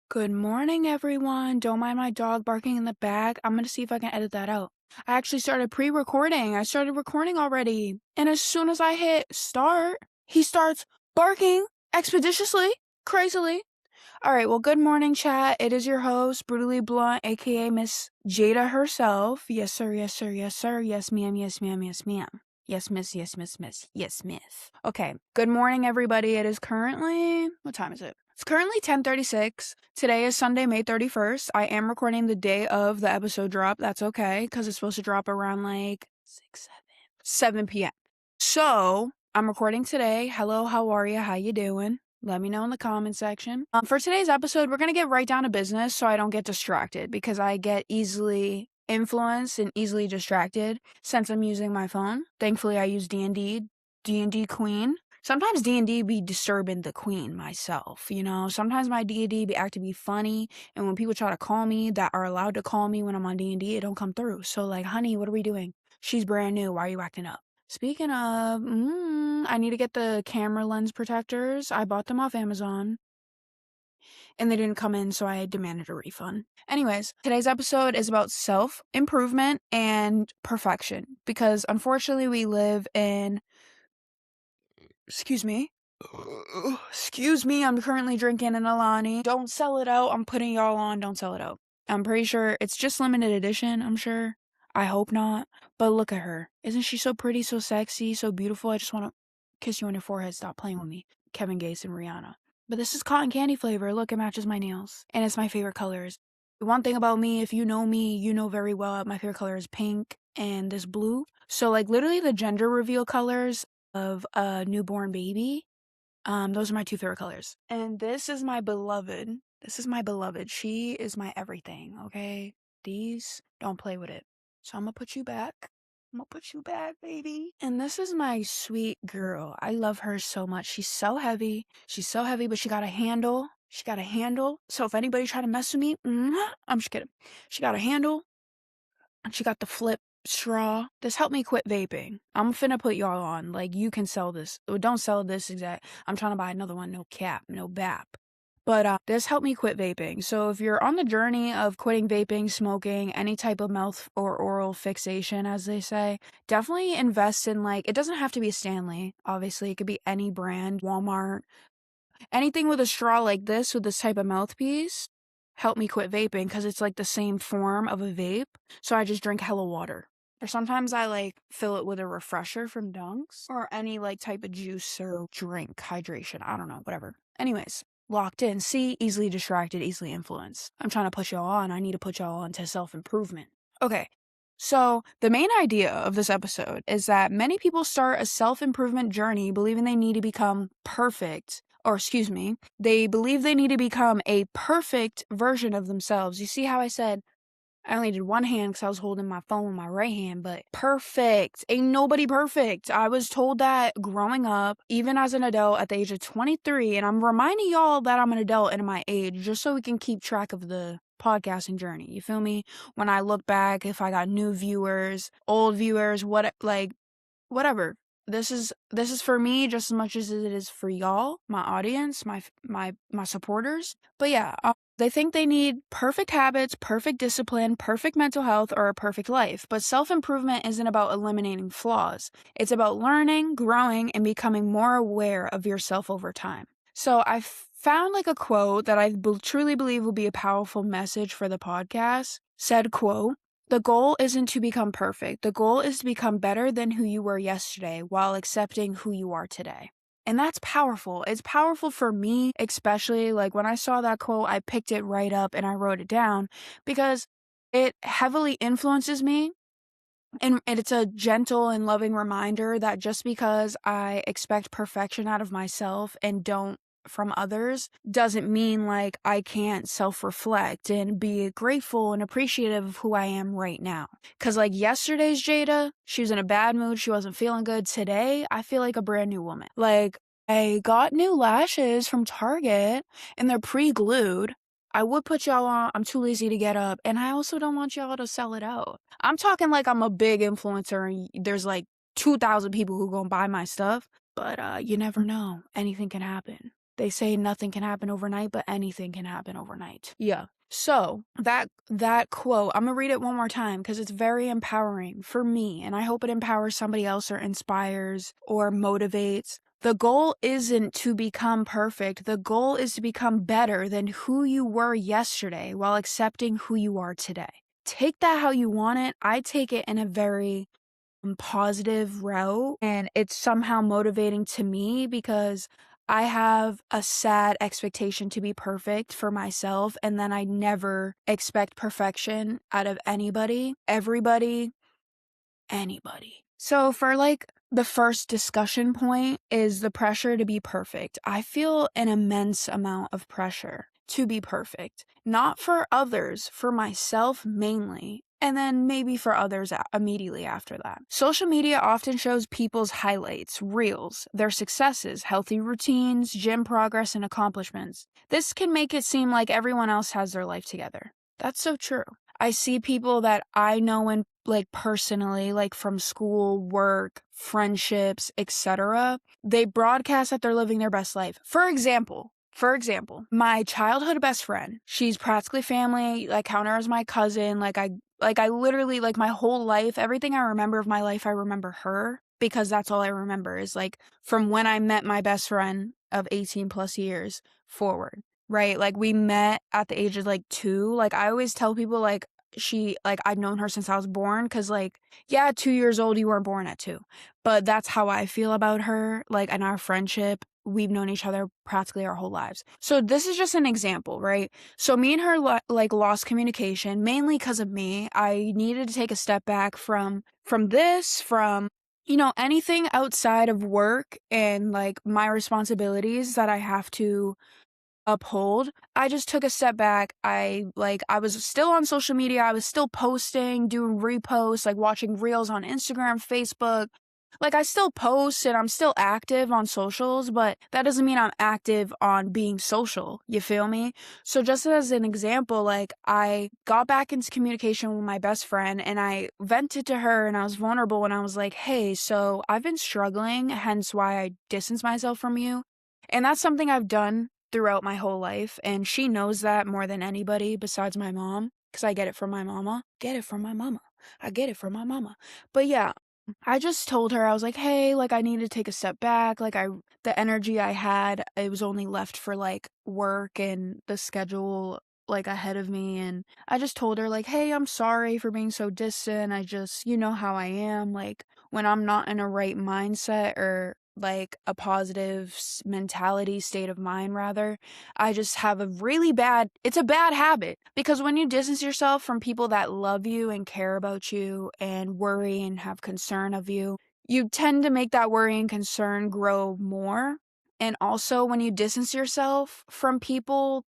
Good morning, everyone. Don't mind my dog barking in the back. I'm gonna see if I can edit that out. I actually started pre-recording. I started recording already. And as soon as I hit start, he starts barking expeditiously, crazily. All right, well, good morning, chat. It is your host, Brutally Blunt, aka Miss Jada herself. Yes, sir, yes, sir, yes, sir. Yes, ma'am, yes, ma'am, yes, ma'am. Yes, miss, yes, miss. Yes, miss. Okay, good morning, everybody. It is currently, what time is it? It's currently 10:36. Today is Sunday, May 31st. I am recording the day of the episode drop. That's okay, because it's supposed to drop around like 7 p.m. So, I'm recording today. Hello, how are you? How you doing? Let me know in the comment section. For today's episode, we're going to get right down to business so I don't get distracted because I get easily influenced and easily distracted since I'm using my phone. Thankfully, I use D&D Queen. Sometimes D&D be disturbing the queen myself, you know? Sometimes my D&D be act to be funny, and when people try to call me that are allowed to call me when I'm on D&D, it don't come through. So like, honey, what are we doing? She's brand new. Why are you acting up? Speaking of, I need to get the camera lens protectors. I bought them off Amazon and they didn't come in, so I demanded a refund. Anyways, today's episode is about self-improvement and perfection because unfortunately we live in, excuse me, I'm currently drinking an Alani. Don't sell it out. I'm putting y'all on. Don't sell it out. I'm pretty sure it's just limited edition, I'm sure. I hope not. But look at her. Isn't she so pretty, so sexy, so beautiful? I just want to kiss you on your forehead. Stop playing with me. Kevin Gates and Rihanna. But this is cotton candy flavor. Look, it matches my nails. And it's my favorite colors. One thing about me, if you know me, you know very well my favorite color is pink and this blue. So like literally the gender reveal colors of a newborn baby. Those are my two favorite colors. And this is my beloved. This is my beloved. She is my everything, okay? These, don't play with it. So I'm gonna put you back. I'm gonna put you back, baby. And this is my sweet girl. I love her so much. She's so heavy. She's so heavy, but she got a handle. She got a handle. So if anybody try to mess with me, I'm just kidding. She got a handle. And she got the flip straw. This helped me quit vaping. I'm finna put y'all on. Like, you can sell this. Don't sell this exact. I'm trying to buy another one. No cap. No bap. But this helped me quit vaping. So if you're on the journey of quitting vaping, smoking, any type of mouth or oral fixation, as they say, definitely invest in, like, it doesn't have to be Stanley. Obviously, it could be any brand, Walmart, anything with a straw like this with this type of mouthpiece helped me quit vaping because it's like the same form of a vape. So I just drink hella water. Or sometimes I like fill it with a refresher from Dunks or any like type of juice or drink, hydration. I don't know, whatever. Anyways, locked in. See, easily distracted, easily influenced. I'm trying to put y'all on. I need to put y'all on to self-improvement. Okay. So, the main idea of this episode is that many people start a self-improvement journey believing they need to become perfect, or excuse me, they believe they need to become a perfect version of themselves. You see how I said I only did one hand because I was holding my phone with my right hand, but perfect. Ain't nobody perfect. I was told that growing up, even as an adult at the age of 23, and I'm reminding y'all that I'm an adult in my age just so we can keep track of the podcasting journey. You feel me? When I look back, if I got new viewers, old viewers, whatever. This is for me just as much as it is for y'all, my audience, my supporters. But yeah, they think they need perfect habits, perfect discipline, perfect mental health, or a perfect life. But self-improvement isn't about eliminating flaws. It's about learning, growing, and becoming more aware of yourself over time. So I found like a quote that I truly believe will be a powerful message for the podcast. Said quote, "The goal isn't to become perfect. The goal is to become better than who you were yesterday while accepting who you are today." And that's powerful. It's powerful for me, especially like when I saw that quote, I picked it right up and I wrote it down because it heavily influences me. And it's a gentle and loving reminder that just because I expect perfection out of myself and don't from others doesn't mean like I can't self-reflect and be grateful and appreciative of who I am right now. Cause like yesterday's Jada, she was in a bad mood, she wasn't feeling good. Today, I feel like a brand new woman. Like, I got new lashes from Target and they're pre-glued. I would put y'all on, I'm too lazy to get up, and I also don't want y'all to sell it out. I'm talking like I'm a big influencer and there's like 2,000 people who gonna buy my stuff, but you never know. Anything can happen. They say nothing can happen overnight, but anything can happen overnight. Yeah. So that quote, I'm gonna read it one more time because it's very empowering for me, and I hope it empowers somebody else or inspires or motivates. The goal isn't to become perfect. The goal is to become better than who you were yesterday while accepting who you are today. Take that how you want it. I take it in a very positive route, and it's somehow motivating to me because I have a sad expectation to be perfect for myself, and then I never expect perfection out of anybody, everybody, anybody. So for like the first discussion point is the pressure to be perfect. I feel an immense amount of pressure to be perfect, not for others, for myself mainly, and then maybe for others immediately after that. Social media often shows people's highlights, reels, their successes, healthy routines, gym progress, and accomplishments. This can make it seem like everyone else has their life together. That's so true. I see people that I know and like personally, like from school, work, friendships, etc. They broadcast that they're living their best life. For example, my childhood best friend, she's practically family, I count her as my cousin, I literally, like, my whole life, everything I remember of my life, I remember her because that's all I remember is, like, from when I met my best friend of 18 plus years forward, right? Like, we met at the age of, like, 2. Like, I always tell people, like, I'd known her since I was born because, like, yeah, 2 years old, you weren't born at 2. But that's how I feel about her, like, and our friendship. We've known each other practically our whole lives. So this is just an example, right? So me and her lost communication mainly because of me. I needed to take a step back from anything outside of work and like my responsibilities that I have to uphold. I just took a step back. I was still on social media. I was still posting, doing reposts, like watching reels on Instagram, Facebook. Like I still post and I'm still active on socials, but that doesn't mean I'm active on being social. You feel me? So just as an example, like I got back into communication with my best friend and I vented to her and I was vulnerable and I was like, "Hey, so I've been struggling, hence why I distance myself from you." And that's something I've done throughout my whole life, and she knows that more than anybody besides my mom, because I get it from my mama. Get it from my mama. I get it from my mama. But yeah, I just told her, I was like, "Hey, like I need to take a step back. The energy I had, it was only left for like work and the schedule like ahead of me." And I just told her like, "Hey, I'm sorry for being so distant. I just, you know how I am. Like when I'm not in a right mindset or like a positive mentality, state of mind rather, I just have it's a bad habit because when you distance yourself from people that love you and care about you and worry and have concern of you, you tend to make that worry and concern grow more. And also when you distance yourself from people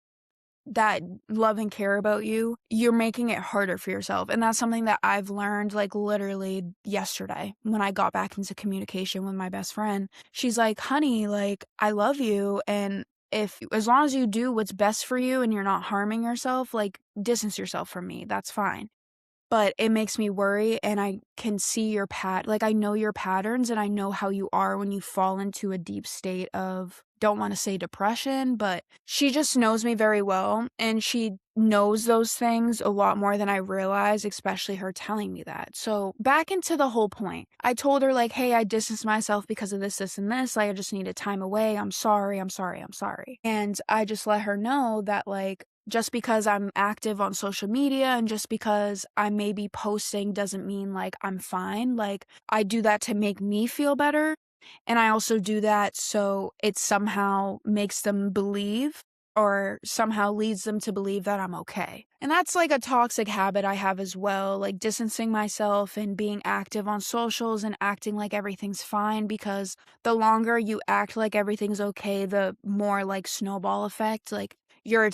that love and care about you, you're making it harder for yourself. And that's something that I've learned like literally yesterday when I got back into communication with my best friend. She's like, "Honey, like I love you, and if as long as you do what's best for you and you're not harming yourself, like distance yourself from me. That's fine." But it makes me worry, and I can see I know your patterns and I know how you are when you fall into a deep state of, don't want to say depression, but she just knows me very well and she knows those things a lot more than I realize, especially her telling me that. So back into the whole point. I told her like, "Hey, I distanced myself because of this, and this. Like I just needed time away. I'm sorry, I'm sorry, I'm sorry." And I just let her know that like just because I'm active on social media and just because I may be posting doesn't mean like I'm fine. Like I do that to make me feel better. And I also do that so it somehow makes them believe or somehow leads them to believe that I'm okay. And that's like a toxic habit I have as well, like distancing myself and being active on socials and acting like everything's fine because the longer you act like everything's okay, the more like snowball effect, like you're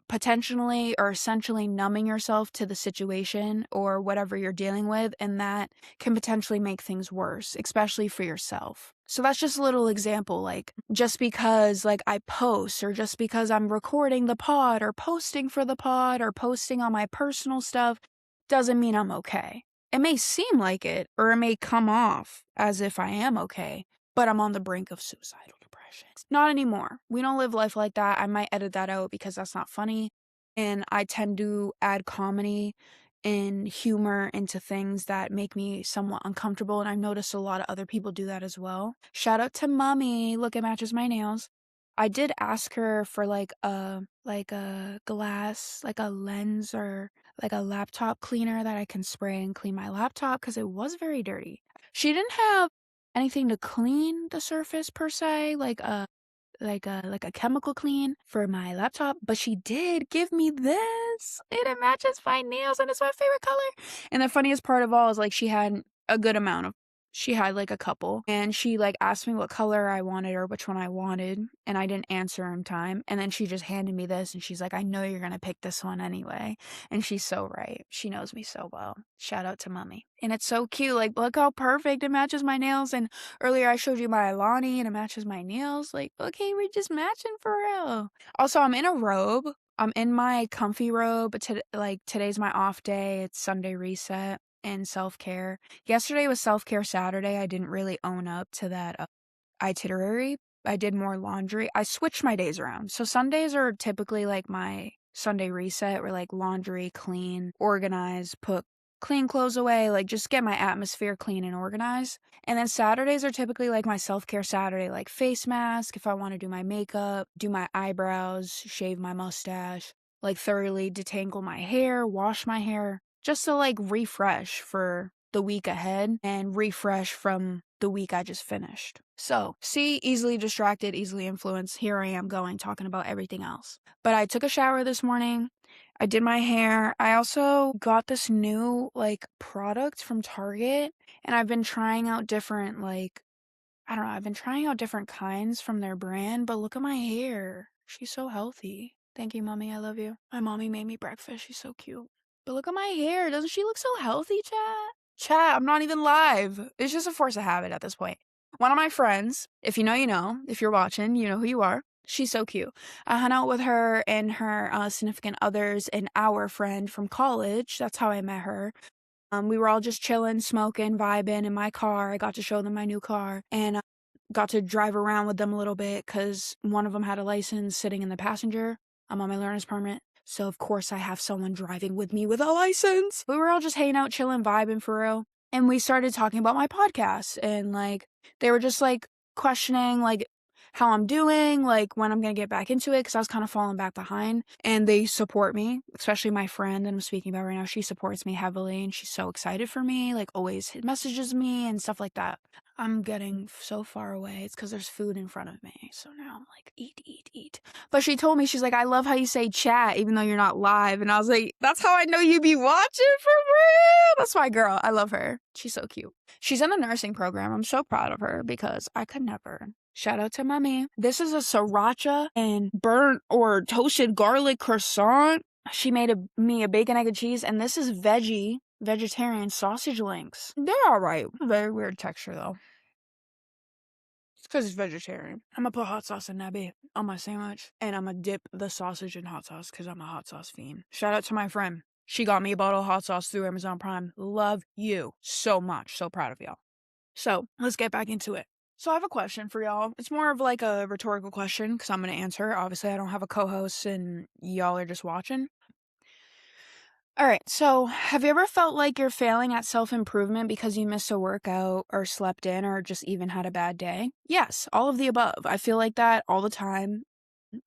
potentially or essentially numbing yourself to the situation or whatever you're dealing with, and that can potentially make things worse, especially for yourself. So that's just a little example, like just because like I post or just because I'm recording the pod or posting for the pod or posting on my personal stuff doesn't mean I'm okay. It may seem like it or it may come off as if I am okay, but I'm on the brink of suicidal depression. expressions. Not anymore. We don't live life like that. I might edit that out because that's not funny. And I tend to add comedy and humor into things that make me somewhat uncomfortable. And I've noticed a lot of other people do that as well. Shout out to mommy. Look, it matches my nails. I did ask her for like a glass, like a lens or like a laptop cleaner that I can spray and clean my laptop because it was very dirty. She didn't have anything to clean the surface per se, like a chemical clean for my laptop, but she did give me this. It matches my nails and it's my favorite color. And the funniest part of all is like she had a good amount of she had like a couple and she like asked me what color I wanted or which one I wanted and I didn't answer in time and then she just handed me this and she's like, I know you're gonna pick this one anyway. And she's so right. She knows me so well. Shout out to mommy. And it's so cute. Like, look how perfect it matches my nails. And earlier I showed you my Alani and it matches my nails. Like, okay, we're just matching for real. Also, I'm in a robe. I'm in my comfy robe, but today's my off day. It's Sunday reset and self-care. Yesterday was self-care Saturday. I didn't really own up to that itinerary. I did more laundry. I switched my days around. So Sundays are typically like my Sunday reset where like laundry, clean, organize, put clean clothes away, like just get my atmosphere clean and organized. And then Saturdays are typically like my self-care Saturday, like face mask if I want to do my makeup, do my eyebrows, shave my mustache, like thoroughly detangle my hair, wash my hair, just to like refresh for the week ahead and refresh from the week I just finished. So, see, easily distracted, easily influenced. Here I am talking about everything else. But I took a shower this morning. I did my hair. I also got this new like product from Target and I've been trying out different I don't know, I've been trying out different kinds from their brand, but look at my hair. She's so healthy. Thank you, mommy. I love you. My mommy made me breakfast. She's so cute. But look at my hair. Doesn't she look so healthy, chat? Chat, I'm not even live. It's just a force of habit at this point. One of my friends, if you know, you know. If you're watching, you know who you are. She's so cute. I hung out with her and her significant others and our friend from college. That's how I met her. We were all just chilling, smoking, vibing in my car. I got to show them my new car and got to drive around with them a little bit because one of them had a license sitting in the passenger. I'm on my learner's permit. So, of course, I have someone driving with me with a license. We were all just hanging out, chilling, vibing for real. And we started talking about my podcast. And, like, they were just, like, questioning, like, how I'm doing, like, when I'm going to get back into it, because I was kind of falling back behind. And they support me, especially my friend that I'm speaking about right now. She supports me heavily, and she's so excited for me, like, always messages me and stuff like that. I'm getting so far away. It's because there's food in front of me. So now I'm like, eat, eat, eat. But she told me, she's like, I love how you say chat, even though you're not live. And I was like, that's how I know you be watching for real. That's my girl. I love her. She's so cute. She's in the nursing program. I'm so proud of her because I could never. Shout out to mommy. This is a sriracha and burnt or toasted garlic croissant. She made me a bacon, egg, and cheese. And this is vegetarian sausage links. They're all right. Very weird texture though. It's because it's vegetarian. I'm gonna put hot sauce in that bit on my sandwich, and I'm gonna dip the sausage in hot sauce because I'm a hot sauce fiend. Shout out to my friend. She got me a bottle of hot sauce through Amazon Prime. Love you so much. So proud of y'all. So let's get back into it. So I have a question for y'all. It's more of like a rhetorical question because I'm gonna answer. Obviously, I don't have a co-host, and y'all are just watching. All right, so have you ever felt like you're failing at self-improvement because you missed a workout or slept in or just even had a bad day? Yes, all of the above. I feel like that all the time.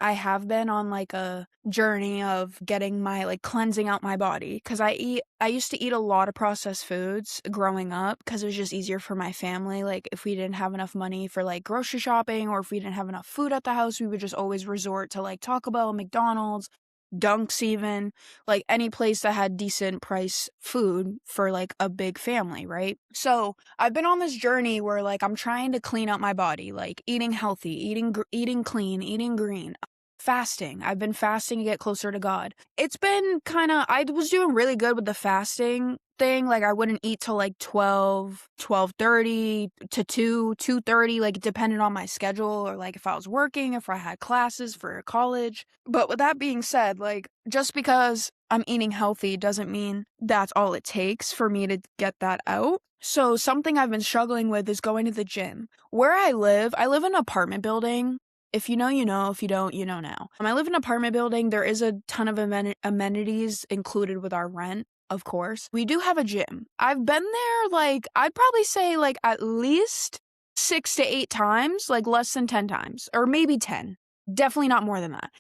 I have been on like a journey of getting my like cleansing out my body because I used to eat a lot of processed foods growing up because it was just easier for my family. Like if we didn't have enough money for like grocery shopping or if we didn't have enough food at the house, we would just always resort to like Taco Bell, McDonald's, Dunks even, like any place that had decent price food for like a big family, right? So I've been on this journey where like I'm trying to clean up my body, like eating healthy, eating clean, eating green, fasting. I've been fasting to get closer to God. It's been I was doing really good with the fasting thing. Like I wouldn't eat till like 12:30 to 2:30, like depending on my schedule or like if I was working, if I had classes for college. But with that being said, like just because I'm eating healthy doesn't mean that's all it takes for me to get that out. So something I've been struggling with is going to the gym. Where I live in an apartment building. If you know, you know. If you don't, you know now. I live in an apartment building. There is a ton of amenities included with our rent, of course. We do have a gym. I've been there, like, I'd probably say, like, at least 6 to 8 times, like, less than 10 times, or maybe 10. Definitely not more than that.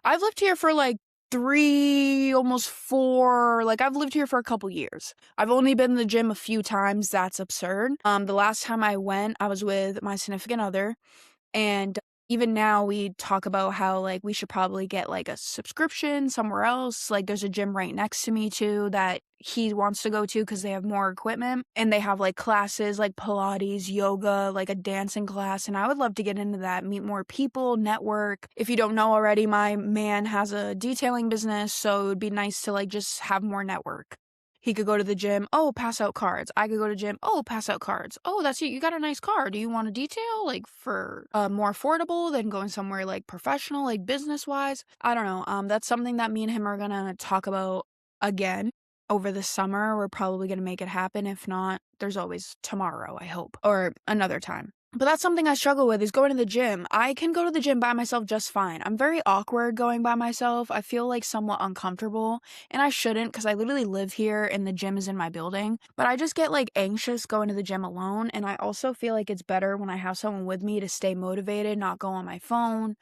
I've lived here for, like, 3, almost 4, like, I've lived here for a couple years. I've only been to the gym a few times. That's absurd. The last time I went, I was with my significant other, and even now we talk about how, like, we should probably get, like, a subscription somewhere else. Like, there's a gym right next to me too that he wants to go to because they have more equipment, and they have, like, classes like Pilates, yoga, like a dancing class, and I would love to get into that, meet more people, network. If you don't know already, my man has a detailing business, so it would be nice to, like, just have more network. He could go to the gym, oh, pass out cards. I could go to gym, oh, pass out cards. Oh, that's you got a nice car. Do you want a detail, like, for more affordable than going somewhere, like, professional, like, business-wise? I don't know. That's something that me and him are gonna talk about again over the summer. We're probably gonna make it happen. If not, there's always tomorrow, I hope, or another time. But that's something I struggle with, is going to the gym. I can go to the gym by myself just fine. I'm very awkward going by myself. I feel, like, somewhat uncomfortable, and I shouldn't, because I literally live here and the gym is in my building. But I just get, like, anxious going to the gym alone, and I also feel like it's better when I have someone with me to stay motivated, not go on my phone,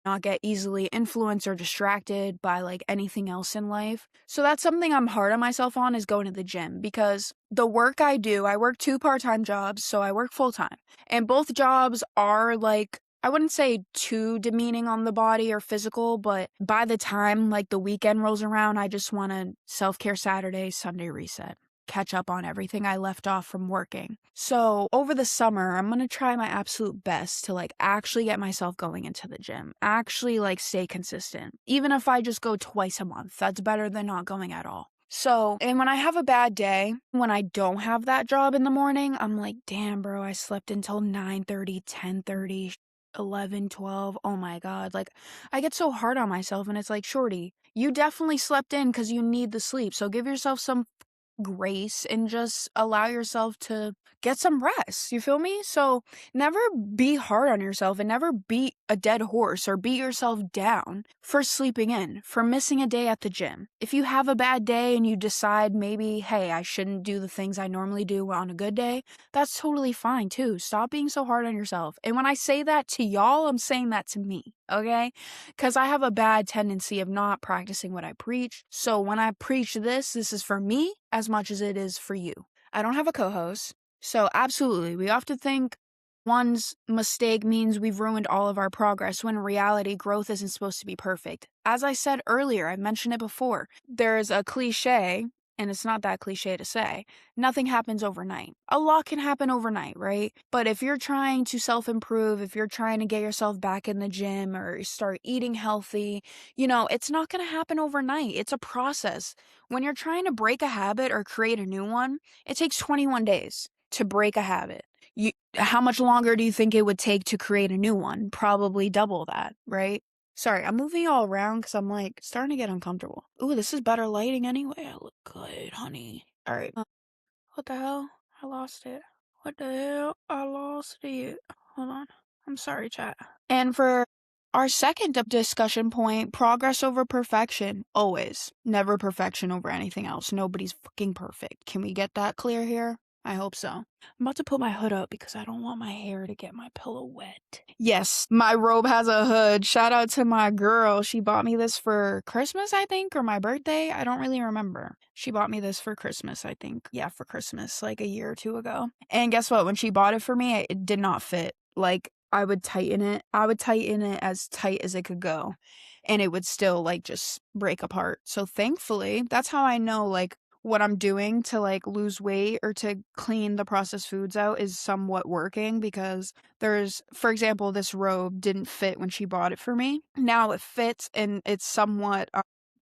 not get easily influenced or distracted by, like, anything else in life. So that's something I'm hard on myself on, is going to the gym, because the work I do, I work 2 part-time jobs, so I work full-time. And both jobs are, like, I wouldn't say too demeaning on the body or physical, but by the time, like, the weekend rolls around, I just want a self-care Saturday, Sunday reset, catch up on everything I left off from working. So over the summer, I'm gonna try my absolute best to, like, actually get myself going into the gym, actually, like, stay consistent. Even if I just go twice a month, that's better than not going at all. So, and when I have a bad day, when I don't have that job in the morning, I'm like, damn, bro, I slept until 9:30, 10:30, 11, 12. Oh my God. Like, I get so hard on myself, and it's like, shorty, you definitely slept in because you need the sleep. So give yourself some grace and just allow yourself to get some rest. You feel me? So never be hard on yourself, and never beat a dead horse or beat yourself down for sleeping in, for missing a day at the gym. If you have a bad day and you decide maybe, hey, I shouldn't do the things I normally do on a good day, that's totally fine too. Stop being so hard on yourself. And when I say that to y'all, I'm saying that to me, okay? Because I have a bad tendency of not practicing what I preach. So when I preach this is for me as much as it is for you. I don't have a co-host, so absolutely, we often think one's mistake means we've ruined all of our progress, when in reality, growth isn't supposed to be perfect. As I said earlier, I mentioned it before, there's a cliche, and it's not that cliche to say, nothing happens overnight. A lot can happen overnight, right? But if you're trying to self-improve, if you're trying to get yourself back in the gym or start eating healthy, it's not going to happen overnight. It's a process. When you're trying to break a habit or create a new one, it takes 21 days to break a habit. How much longer do you think it would take to create a new one? Probably double that, right? Sorry, I'm moving all around because I'm, like, starting to get uncomfortable. Ooh, this is better lighting anyway. I look good, honey. All right. What the hell? I lost it. What the hell? I lost it. Hold on. I'm sorry, chat. And for our second discussion point, progress over perfection. Always. Never perfection over anything else. Nobody's fucking perfect. Can we get that clear here? I hope so. I'm about to put my hood up because I don't want my hair to get my pillow wet. Yes, my robe has a hood. Shout out to my girl. She bought me this for Christmas, I think, or my birthday. I don't really remember. She bought me this for Christmas, I think. Yeah, for Christmas, like a year or two ago. And guess what? When she bought it for me, it did not fit. Like, I would tighten it. I would tighten it as tight as it could go, and it would still, like, just break apart. So thankfully, that's how I know, like, what I'm doing to, like, lose weight or to clean the processed foods out is somewhat working, because for example, this robe didn't fit when she bought it for me. Now it fits, and it's somewhat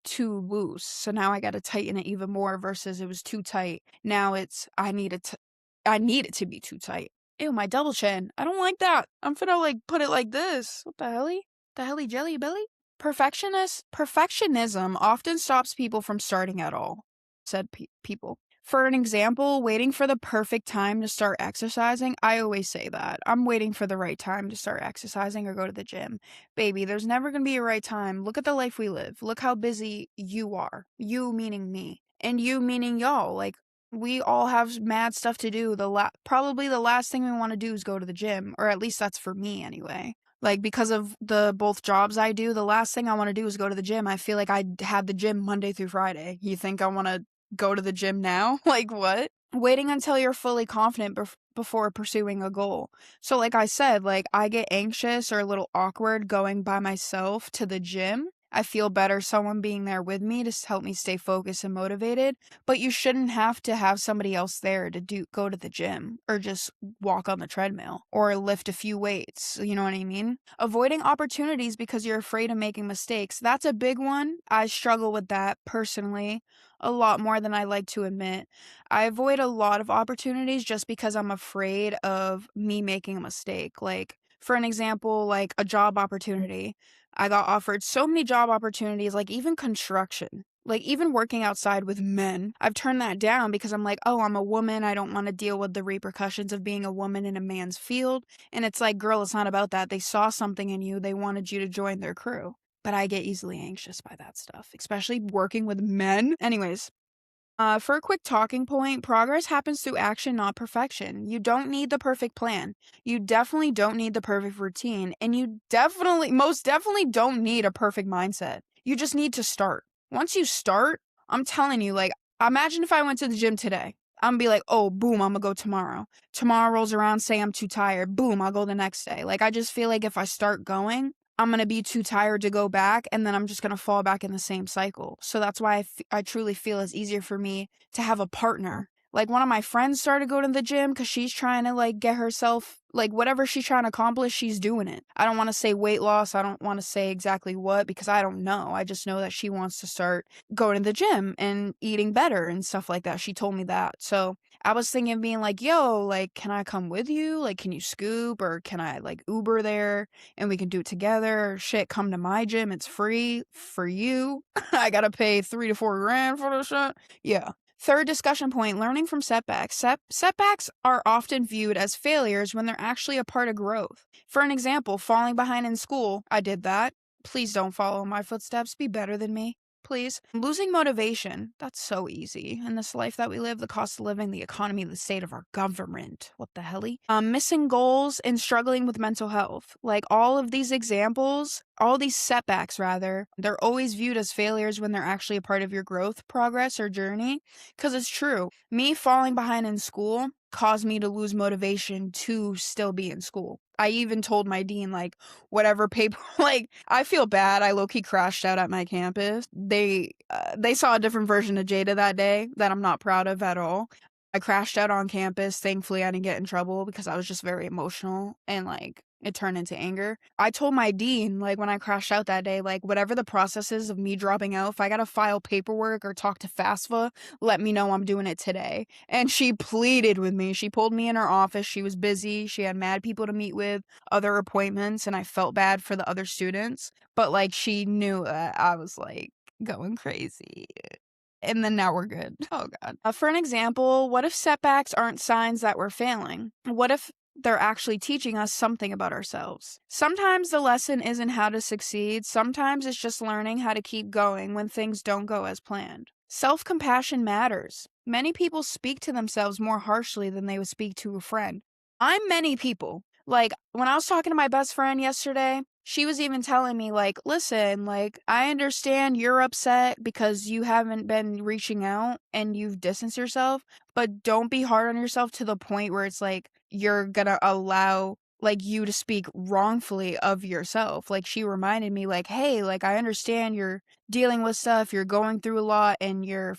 too loose. So now I got to tighten it even more, versus it was too tight. Now I need it to be too tight. Ew, my double chin. I don't like that. I'm finna, like, put it like this. What the helly? The helly jelly belly? Perfectionism often stops people from starting at all, said people. For an example, waiting for the perfect time to start exercising, I always say that. I'm waiting for the right time to start exercising or go to the gym. Baby, there's never gonna be a right time. Look at the life we live. Look how busy you are. You meaning me, and you meaning y'all. Like, we all have mad stuff to do. Probably the last thing we want to do is go to the gym, or at least that's for me anyway. Like, because of the both jobs I do, the last thing I want to do is go to the gym. I feel like I had the gym Monday through Friday. You think I want to go to the gym now? Like, what? Waiting until you're fully confident before pursuing a goal. So, like I said, like, I get anxious or a little awkward going by myself to the gym. I feel better someone being there with me to help me stay focused and motivated, but you shouldn't have to have somebody else there to go to the gym or just walk on the treadmill or lift a few weights. You know what I mean? Avoiding opportunities because you're afraid of making mistakes. That's a big one. I struggle with that personally a lot more than I like to admit. I avoid a lot of opportunities just because I'm afraid of me making a mistake. Like, for an example, like a job opportunity. I got offered so many job opportunities, like even construction, like even working outside with men. I've turned that down because I'm like, oh, I'm a woman. I don't want to deal with the repercussions of being a woman in a man's field. And it's like, girl, it's not about that. They saw something in you, they wanted you to join their crew. But I get easily anxious by that stuff, especially working with men. Anyways, for a quick talking point, progress happens through action, not perfection. You don't need the perfect plan. You definitely don't need the perfect routine. And you most definitely don't need a perfect mindset. You just need to start. Once you start, I'm telling you, like, imagine if I went to the gym today. I'm gonna be like, oh, boom, I'm gonna go tomorrow. Tomorrow rolls around, say I'm too tired. Boom, I'll go the next day. Like, I just feel like if I start going, I'm going to be too tired to go back, and then I'm just going to fall back in the same cycle. So that's why I truly feel it's easier for me to have a partner. Like, one of my friends started going to the gym because she's trying to, like, get herself, like, whatever she's trying to accomplish, she's doing it. I don't want to say weight loss. I don't want to say exactly what because I don't know. I just know that she wants to start going to the gym and eating better and stuff like that. She told me that. So I was thinking of being like, yo, like, can I come with you? Like, can you scoop or can I, like, Uber there? And we can do it together. Shit, come to my gym. It's free for you. I gotta pay 3 to 4 grand for this shit. Yeah. Third discussion point, learning from setbacks. Setbacks are often viewed as failures when they're actually a part of growth. For an example, falling behind in school. I did that. Please don't follow in my footsteps. Be better than me. Please. Losing motivation. That's so easy. In this life that we live, the cost of living, the economy, the state of our government. What the helly? Missing goals and struggling with mental health. Like, all of these examples, all these setbacks rather, they're always viewed as failures when they're actually a part of your growth, progress, or journey. Because it's true. Me falling behind in school caused me to lose motivation to still be in school. I even told my dean, like, whatever paper, like, I feel bad. I low-key crashed out at my campus. They saw a different version of Jada that day that I'm not proud of at all. I crashed out on campus. Thankfully, I didn't get in trouble because I was just very emotional and, like, it turned into anger. I told my dean, like, when I crashed out that day, like, whatever the process is of me dropping out, if I gotta file paperwork or talk to FAFSA, let me know I'm doing it today. And she pleaded with me. She pulled me in her office. She was busy. She had mad people to meet with, other appointments, and I felt bad for the other students. But, like, she knew that I was, like, going crazy. And then now we're good. Oh, God. For an example, what if setbacks aren't signs that we're failing? What if they're actually teaching us something about ourselves? Sometimes the lesson isn't how to succeed. Sometimes it's just learning how to keep going when things don't go as planned. Self-compassion matters. Many people speak to themselves more harshly than they would speak to a friend. I'm many people. Like, when I was talking to my best friend yesterday, she was even telling me, like, listen, like, I understand you're upset because you haven't been reaching out and you've distanced yourself, but don't be hard on yourself to the point where it's like you're gonna allow, like, you to speak wrongfully of yourself. Like, she reminded me, like, hey, like, I understand you're dealing with stuff, you're going through a lot, and you're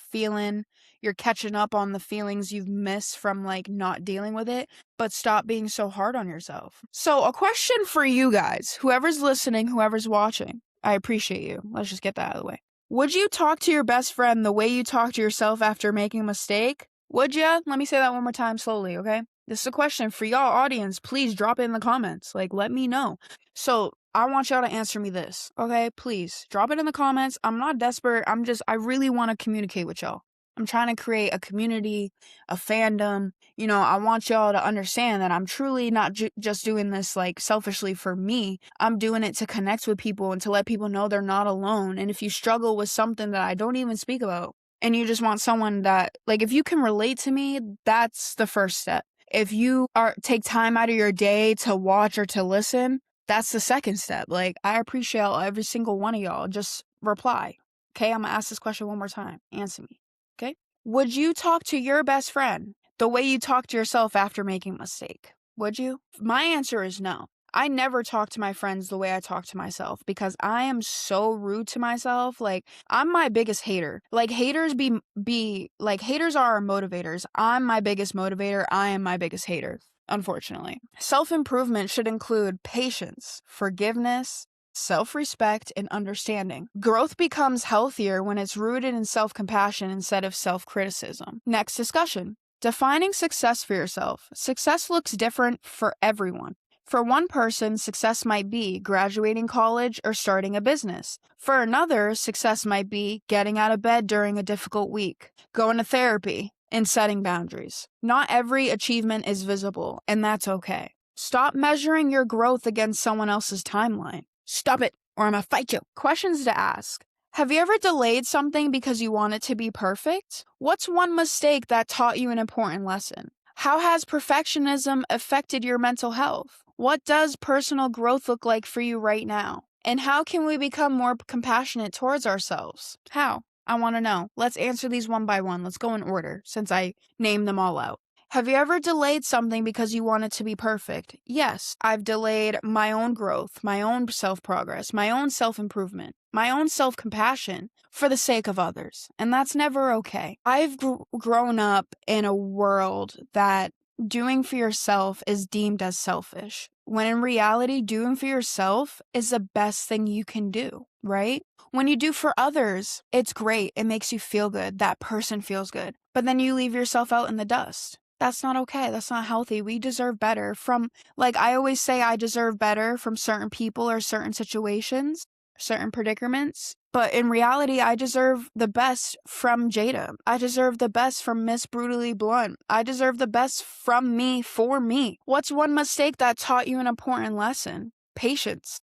catching up on the feelings you've missed from, like, not dealing with it, but stop being so hard on yourself. So, a question for you guys, whoever's listening, whoever's watching, I appreciate you. Let's just get that out of the way. Would you talk to your best friend the way you talk to yourself after making a mistake? Would ya? Let me say that one more time slowly, okay? This is a question for y'all audience. Please drop it in the comments. Like, let me know. So, I want y'all to answer me this, okay? Please drop it in the comments. I'm not desperate. I really want to communicate with y'all. I'm trying to create a community, a fandom. I want y'all to understand that I'm truly not just doing this like selfishly for me. I'm doing it to connect with people and to let people know they're not alone. And if you struggle with something that I don't even speak about, and you just want someone that, like, if you can relate to me, that's the first step. If you take time out of your day to watch or to listen, that's the second step. Like, I appreciate every single one of y'all. Just reply. Okay, I'm gonna ask this question one more time. Answer me. Okay? Would you talk to your best friend the way you talk to yourself after making a mistake? Would you? My answer is no. I never talk to my friends the way I talk to myself because I am so rude to myself. Like, I'm my biggest hater. Like, haters haters are our motivators. I'm my biggest motivator. I am my biggest hater, unfortunately. Self-improvement should include patience, forgiveness, self-respect, and understanding. Growth becomes healthier when it's rooted in self-compassion instead of self-criticism. Next discussion. Defining success for yourself. Success looks different for everyone. For one person, success might be graduating college or starting a business. For another, success might be getting out of bed during a difficult week, going to therapy, and setting boundaries. Not every achievement is visible, and that's okay. Stop measuring your growth against someone else's timeline. Stop it, or I'm gonna fight you. Questions to ask. Have you ever delayed something because you want it to be perfect? What's one mistake that taught you an important lesson? How has perfectionism affected your mental health? What does personal growth look like for you right now? And how can we become more compassionate towards ourselves? How? I want to know. Let's answer these one by one. Let's go in order since I named them all out. Have you ever delayed something because you want it to be perfect? Yes, I've delayed my own growth, my own self-progress, my own self-improvement, my own self-compassion for the sake of others. And that's never okay. I've grown up in a world that doing for yourself is deemed as selfish, when in reality, doing for yourself is the best thing you can do, right? When you do for others, it's great. It makes you feel good. That person feels good. But then you leave yourself out in the dust. That's not okay. That's not healthy. We deserve better from, like I always say, I deserve better from certain people or certain situations, certain predicaments. But in reality, I deserve the best from Jada. I deserve the best from Miss Brutally Blunt. I deserve the best from me for me. What's one mistake that taught you an important lesson? Patience.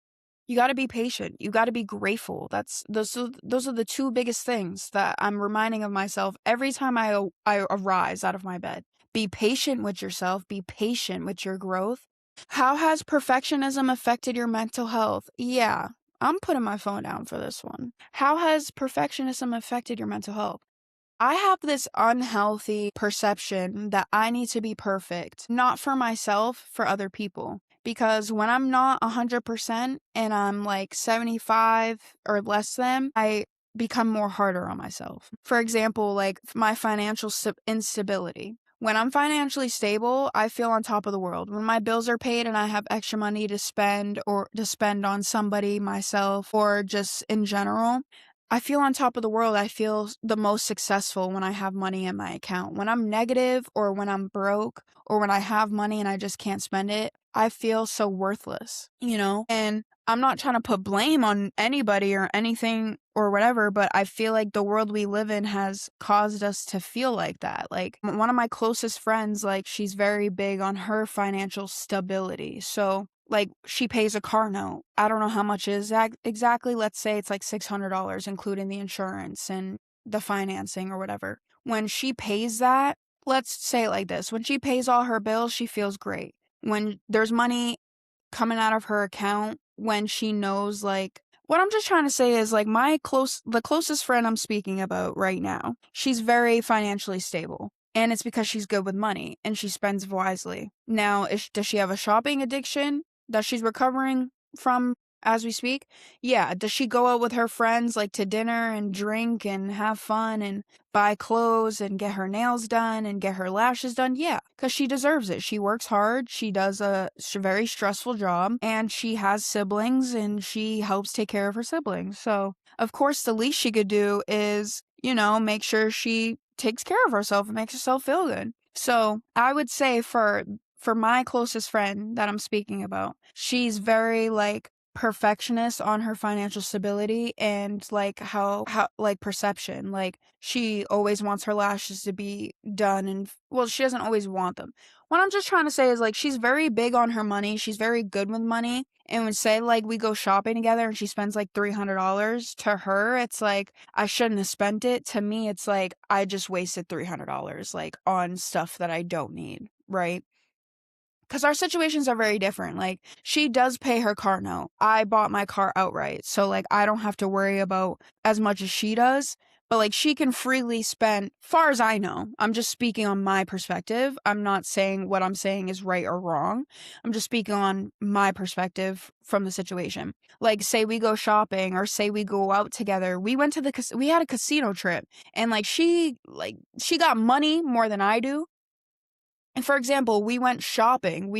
You got to be patient. You got to be grateful. Those are the two biggest things that I'm reminding of myself every time I arise out of my bed. Be patient with yourself. Be patient with your growth. How has perfectionism affected your mental health? Yeah, I'm putting my phone down for this one. How has perfectionism affected your mental health? I have this unhealthy perception that I need to be perfect, not for myself, for other people. Because when I'm not 100% and I'm like 75 or less than, I become more harder on myself. For example, like my financial instability. When I'm financially stable, I feel on top of the world. When my bills are paid and I have extra money to spend or to spend on somebody, myself, or just in general, I feel on top of the world. I feel the most successful when I have money in my account. When I'm negative or when I'm broke or when I have money and I just can't spend it, I feel so worthless, And I'm not trying to put blame on anybody or anything or whatever, but I feel like the world we live in has caused us to feel like that. Like one of my closest friends, like she's very big on her financial stability. So like she pays a car note. I don't know how much is that exactly. Let's say it's like $600, including the insurance and the financing or whatever. When she pays that, let's say it like this. When she pays all her bills, she feels great. When there's money coming out of her account, when she knows, like, what I'm just trying to say is like the closest friend I'm speaking about right now, she's very financially stable. And it's because she's good with money and she spends wisely. Now, does she have a shopping addiction that she's recovering from as we speak? Yeah. Does she go out with her friends like to dinner and drink and have fun and buy clothes and get her nails done and get her lashes done? Yeah, because she deserves it. She works hard. She does a very stressful job and she has siblings and she helps take care of her siblings. So, of course, the least she could do is, make sure she takes care of herself and makes herself feel good. So I would say for my closest friend that I'm speaking about, she's very like perfectionist on her financial stability and like how like perception. Like she always wants her lashes to be done and well, she doesn't always want them. What I'm just trying to say is like she's very big on her money. She's very good with money. And when say like we go shopping together and she spends like $300, to her it's like I shouldn't have spent it. To me it's like I just wasted $300 like on stuff that I don't need, right? Because our situations are very different. Like, she does pay her car note. I bought my car outright. So, like, I don't have to worry about as much as she does. But, like, she can freely spend, far as I know, I'm just speaking on my perspective. I'm not saying what I'm saying is right or wrong. I'm just speaking on my perspective from the situation. Like, say we go shopping or say we go out together. We went to we had a casino trip and, she got money more than I do. And for example, we went shopping.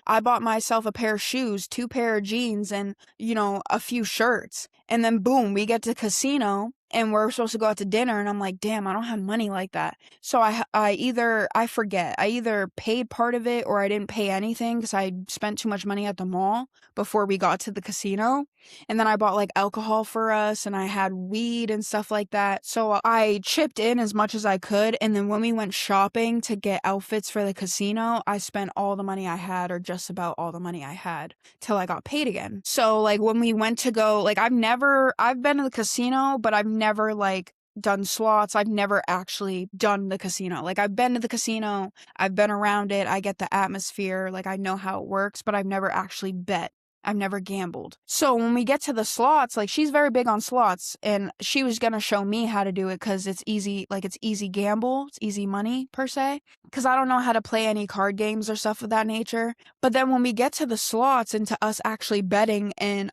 I bought myself a pair of shoes, 2 pair of jeans, and, a few shirts. And then boom, we get to casino and we're supposed to go out to dinner. And I'm like, damn, I don't have money like that. So I forget. I either paid part of it or I didn't pay anything because I spent too much money at the mall before we got to the casino. And then I bought like alcohol for us and I had weed and stuff like that. So I chipped in as much as I could. And then when we went shopping to get outfits for the casino, I spent all the money I had, or just about all the money I had, till I got paid again. So like when we went to go, like I've been to the casino, but I've never like done slots. I've never actually done the casino. Like I've been to the casino, I've been around it, I get the atmosphere, like I know how it works, but I've never actually bet. I've never gambled. So when we get to the slots, like she's very big on slots and she was going to show me how to do it cuz it's easy, like it's easy gamble, it's easy money per se, cuz I don't know how to play any card games or stuff of that nature. But then when we get to the slots and to us actually betting and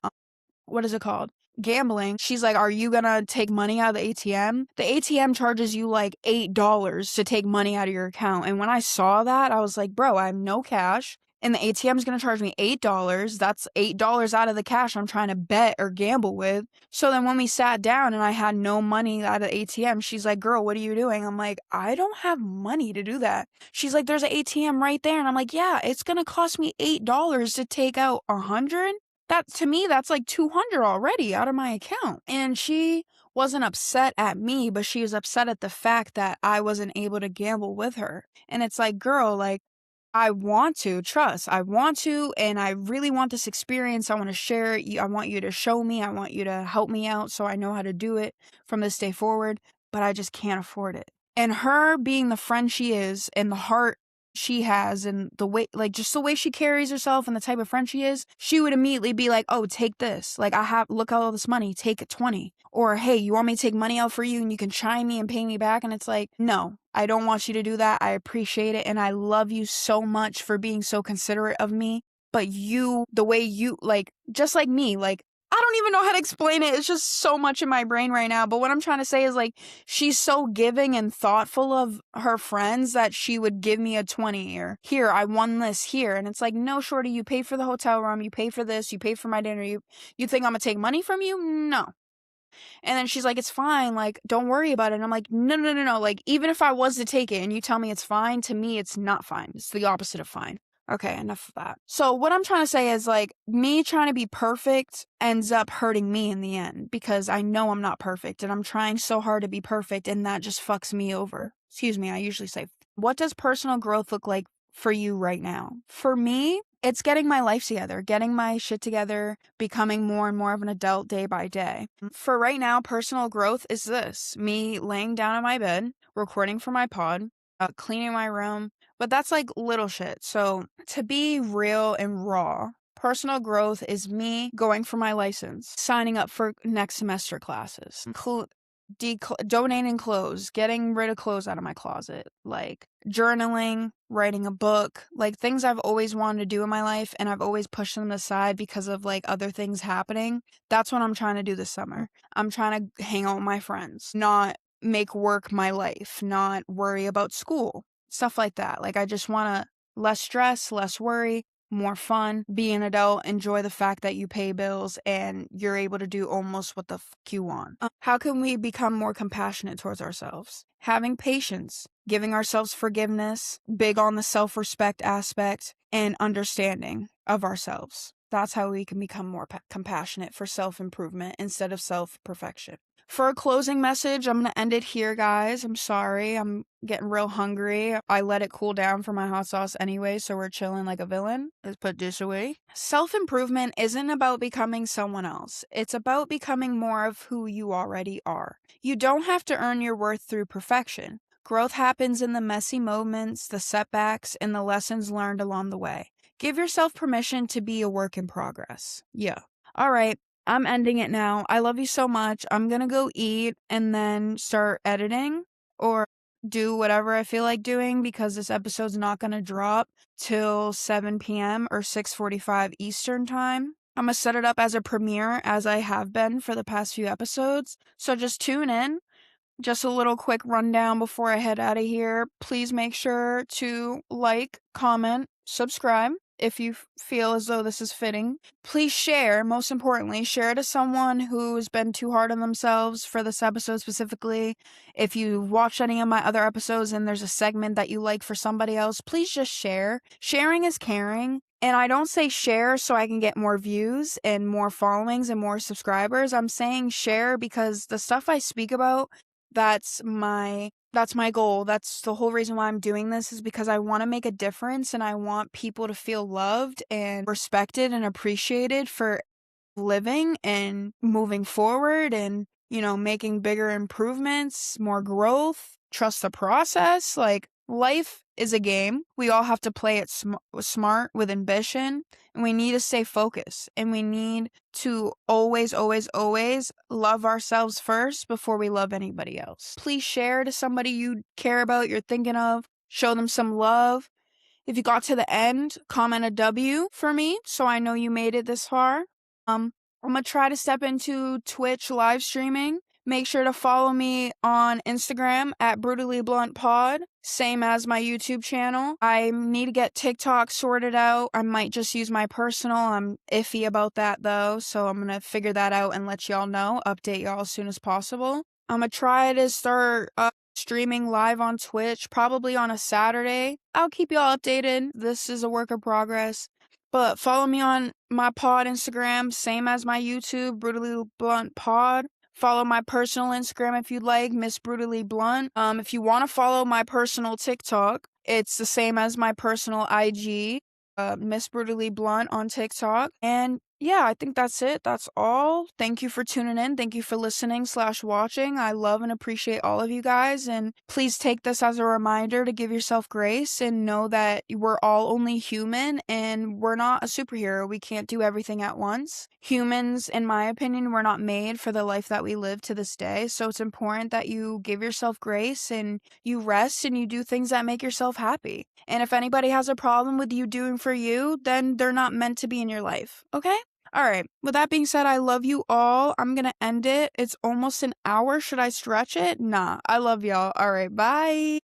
what is it called? Gambling. She's like, "Are you gonna take money out of the ATM?" The ATM charges you like $8 to take money out of your account. And when I saw that, I was like, bro, I have no cash. And the ATM is gonna charge me $8. That's $8 out of the cash I'm trying to bet or gamble with. So then when we sat down and I had no money out of the ATM, she's like, "Girl, what are you doing?" I'm like, "I don't have money to do that." She's like, "There's an ATM right there." And I'm like, "Yeah, it's gonna cost me $8 to take out 100. That to me, that's like 200 already out of my account." And she wasn't upset at me, but she was upset at the fact that I wasn't able to gamble with her. And it's like, girl, like, I want to trust. I want to, and I really want this experience. I want to share it. I want you to show me. I want you to help me out so I know how to do it from this day forward, but I just can't afford it. And her being the friend she is and the heart she has and the way, like, just the way she carries herself and the type of friend she is, she would immediately be like, "Oh, take this. Like, look at all this money. Take it 20. Or, hey, you want me to take money out for you and you can chime me and pay me back?" And it's like, no, I don't want you to do that. I appreciate it. And I love you so much for being so considerate of me. But the way you, like, just like me, like, I don't even know how to explain it. It's just so much in my brain right now. But what I'm trying to say is, like, she's so giving and thoughtful of her friends that she would give me a 20, or here, I won this here. And it's like, no, shorty, you pay for the hotel room, you pay for this, you pay for my dinner. You think I'm gonna take money from you? No. And then she's like, "It's fine, like, don't worry about it." And I'm like, no, no, no, no. Like, even if I was to take it and you tell me it's fine, to me, it's not fine. It's the opposite of fine. Okay, enough of that. So what I'm trying to say is, like, me trying to be perfect ends up hurting me in the end because I know I'm not perfect and I'm trying so hard to be perfect and that just fucks me over. Excuse me, I usually say, what does personal growth look like for you right now? For me, it's getting my life together, getting my shit together, becoming more and more of an adult day by day. For right now, personal growth is this: me laying down in my bed, recording for my pod, cleaning my room, but that's like little shit. So to be real and raw, personal growth is me going for my license, signing up for next semester classes, donating clothes, getting rid of clothes out of my closet, like journaling, writing a book, like things I've always wanted to do in my life and I've always pushed them aside because of like other things happening. That's what I'm trying to do this summer. I'm trying to hang out with my friends, not make work my life, not worry about school, stuff like that. Like I just want to less stress, less worry, more fun, be an adult, enjoy the fact that you pay bills and you're able to do almost what the fuck you want. How can we become more compassionate towards ourselves? Having patience, giving ourselves forgiveness, big on the self-respect aspect, and understanding of ourselves. That's how we can become more compassionate for self-improvement instead of self-perfection. For a closing message, I'm going to end it here, guys. I'm sorry. I'm getting real hungry. I let it cool down for my hot sauce anyway, so we're chilling like a villain. Let's put this away. Self-improvement isn't about becoming someone else. It's about becoming more of who you already are. You don't have to earn your worth through perfection. Growth happens in the messy moments, the setbacks, and the lessons learned along the way. Give yourself permission to be a work in progress. Yeah. All right. I'm ending it now. I love you so much. I'm gonna go eat and then start editing or do whatever I feel like doing because this episode's not gonna drop till 7 p.m. or 6:45 Eastern time. I'm gonna set it up as a premiere as I have been for the past few episodes. So just tune in. Just a little quick rundown before I head out of here. Please make sure to like, comment, subscribe if you feel as though this is fitting. Please share, most importantly, share to someone who's been too hard on themselves for this episode specifically. If you watched any of my other episodes and there's a segment that you like for somebody else, please just share. Sharing is caring. And I don't say share so I can get more views and more followings and more subscribers. I'm saying share because the stuff I speak about, that's my goal. That's the whole reason why I'm doing this, is because I want to make a difference and I want people to feel loved and respected and appreciated for living and moving forward and, making bigger improvements, more growth, trust the process. Like, life is a game. We all have to play it smart with ambition, and we need to stay focused, and we need to always, always, always love ourselves first before we love anybody else. Please share to somebody you care about, you're thinking of. Show them some love. If you got to the end, comment a W for me so I know you made it this far. I'm gonna try to step into Twitch live streaming. Make sure to follow me on Instagram at Brutally Blunt Pod, same as my YouTube channel. I need to get TikTok sorted out. I might just use my personal. I'm iffy about that though, so I'm gonna figure that out and let y'all know, update y'all as soon as possible. I'm gonna try to start streaming live on Twitch, probably on a Saturday. I'll keep y'all updated. This is a work in progress. But follow me on my pod Instagram, same as my YouTube, Brutally Blunt Pod. Follow my personal Instagram if you'd like, Miss Brutally Blunt. If you want to follow my personal TikTok, it's the same as my personal IG, Miss Brutally Blunt on TikTok. And yeah, I think that's it. That's all. Thank you for tuning in. Thank you for listening/watching. I love and appreciate all of you guys. And please take this as a reminder to give yourself grace and know that we're all only human and we're not a superhero. We can't do everything at once. Humans, in my opinion, were not made for the life that we live to this day. So it's important that you give yourself grace and you rest and you do things that make yourself happy. And if anybody has a problem with you doing for you, then they're not meant to be in your life. Okay? All right. With that being said, I love you all. I'm going to end it. It's almost an hour. Should I stretch it? Nah. I love y'all. All right. Bye.